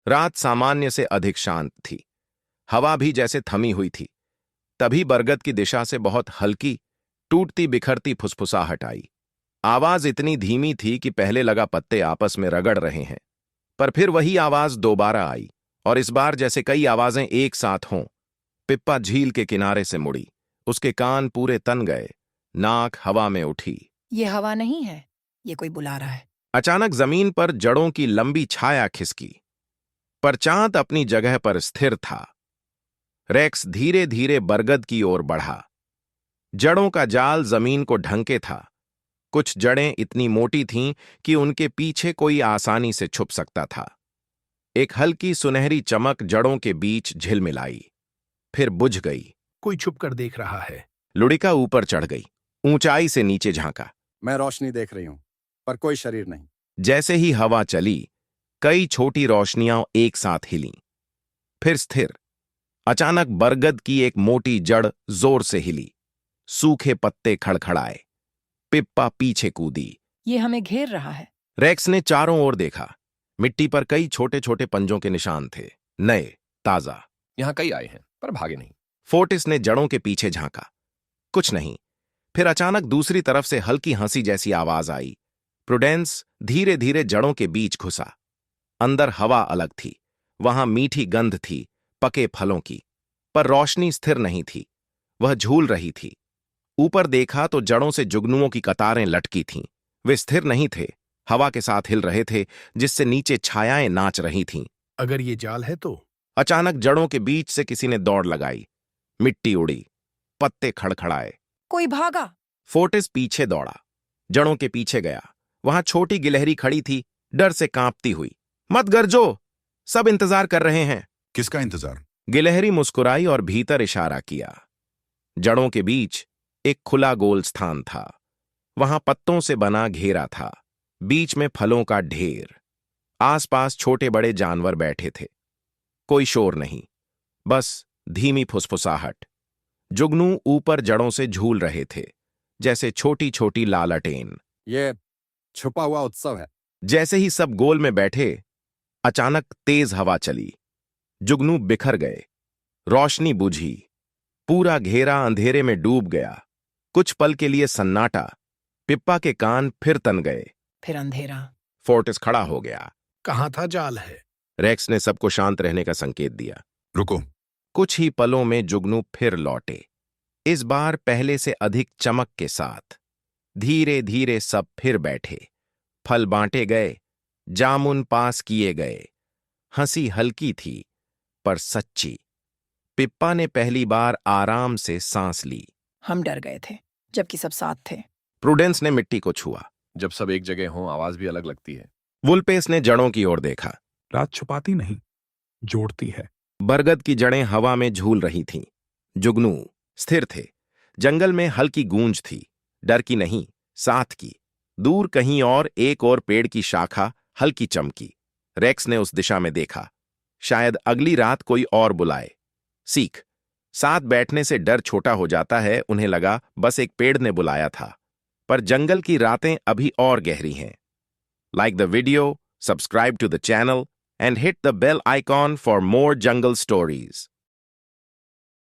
रात सामान्य से अधिक शांत थी। हवा भी जैसे थमी हुई थी। तभी बरगद की दिशा से बहुत हल्की, टूटती बिखरती फुसफुसाहट आई। आवाज इतनी धीमी थी कि पहले लगा पत्ते आपस में रगड़ रहे हैं, पर फिर वही आवाज दोबारा आई, और इस बार जैसे कई आवाजें एक साथ हों। पिप्पा झील के किनारे से मुड़ी। उसके कान पूरे तन गए, नाक हवा में उठी। ये हवा नहीं है, ये कोई बुला रहा है। अचानक जमीन पर जड़ों की लंबी छाया खिसकी, पर चांद अपनी जगह पर स्थिर था। रेक्स धीरे धीरे बरगद की ओर बढ़ा। जड़ों का जाल जमीन को ढंके था। कुछ जड़ें इतनी मोटी थीं कि उनके पीछे कोई आसानी से छुप सकता था। एक हल्की सुनहरी चमक जड़ों के बीच झिलमिलाई, फिर बुझ गई। कोई छुप कर देख रहा है। लुड़िका ऊपर चढ़ गई, ऊंचाई से नीचे झांका। मैं रोशनी देख रही हूं, पर कोई शरीर नहीं। जैसे ही हवा चली, कई छोटी रोशनियां एक साथ हिलीं, फिर स्थिर। अचानक बरगद की एक मोटी जड़ जोर से हिली। सूखे पत्ते खड़खड़ाए। पिप्पा पीछे कूदी। ये हमें घेर रहा है। रेक्स ने चारों ओर देखा। मिट्टी पर कई छोटे छोटे पंजों के निशान थे, नए, ताजा। यहां कई आए हैं, पर भागे नहीं। फोर्टिस ने जड़ों के पीछे झांका। कुछ नहीं। फिर अचानक दूसरी तरफ से हल्की हंसी जैसी आवाज आई। प्रुडेंस धीरे धीरे जड़ों के बीच घुसा। अंदर हवा अलग थी। वहां मीठी गंध थी, पके फलों की, पर रोशनी स्थिर नहीं थी। वह झूल रही थी। ऊपर देखा तो जड़ों से जुगनुओं की कतारें लटकी थीं। वे स्थिर नहीं थे, हवा के साथ हिल रहे थे, जिससे नीचे छायाएं नाच रही थीं। अगर ये जाल है तो? अचानक जड़ों के बीच से किसी ने दौड़ लगाई। मिट्टी उड़ी, पत्ते खड़खड़ाए। कोई भागा। फोर्टिस पीछे दौड़ा, जड़ों के पीछे गया। वहां छोटी गिलहरी खड़ी थी, डर से कांपती हुई। मत गरजो, सब इंतजार कर रहे हैं। किसका इंतजार? गिलहरी मुस्कुराई और भीतर इशारा किया। जड़ों के बीच एक खुला गोल स्थान था। वहां पत्तों से बना घेरा था, बीच में फलों का ढेर। आसपास छोटे बड़े जानवर बैठे थे। कोई शोर नहीं, बस धीमी फुसफुसाहट। जुगनू ऊपर जड़ों से झूल रहे थे, जैसे छोटी छोटी लालटेन। ये छुपा हुआ उत्सव है। जैसे ही सब गोल में बैठे, अचानक तेज हवा चली। जुगनू बिखर गए, रोशनी बुझी। पूरा घेरा अंधेरे में डूब गया। कुछ पल के लिए सन्नाटा। पिप्पा के कान फिर तन गए। फिर अंधेरा। फोर्टिस खड़ा हो गया। कहाँ था जाल है? रेक्स ने सबको शांत रहने का संकेत दिया। रुको। कुछ ही पलों में जुगनू फिर लौटे, इस बार पहले से अधिक चमक के साथ। धीरे धीरे सब फिर बैठे। फल बांटे गए, जामुन पास किए गए। हंसी हल्की थी, पर सच्ची। पिप्पा ने पहली बार आराम से सांस ली। हम डर गए थे, जबकि सब साथ थे। प्रुडेंस ने मिट्टी को छुआ। जब सब एक जगह हों, आवाज भी अलग लगती है। वुल्पेस ने जड़ों की ओर देखा। रात छुपाती नहीं, जोड़ती है। बरगद की जड़ें हवा में झूल रही थीं। जुगनू स्थिर थे। जंगल में हल्की गूंज थी, डर की नहीं, साथ की। दूर कहीं और एक और पेड़ की शाखा हल्की चमकी। रेक्स ने उस दिशा में देखा। शायद अगली रात कोई और बुलाए। सीख, साथ बैठने से डर छोटा हो जाता है। उन्हें लगा बस एक पेड़ ने बुलाया था, पर जंगल की रातें अभी और गहरी हैं। Like the video, subscribe to the channel, and hit the bell icon for more jungle stories.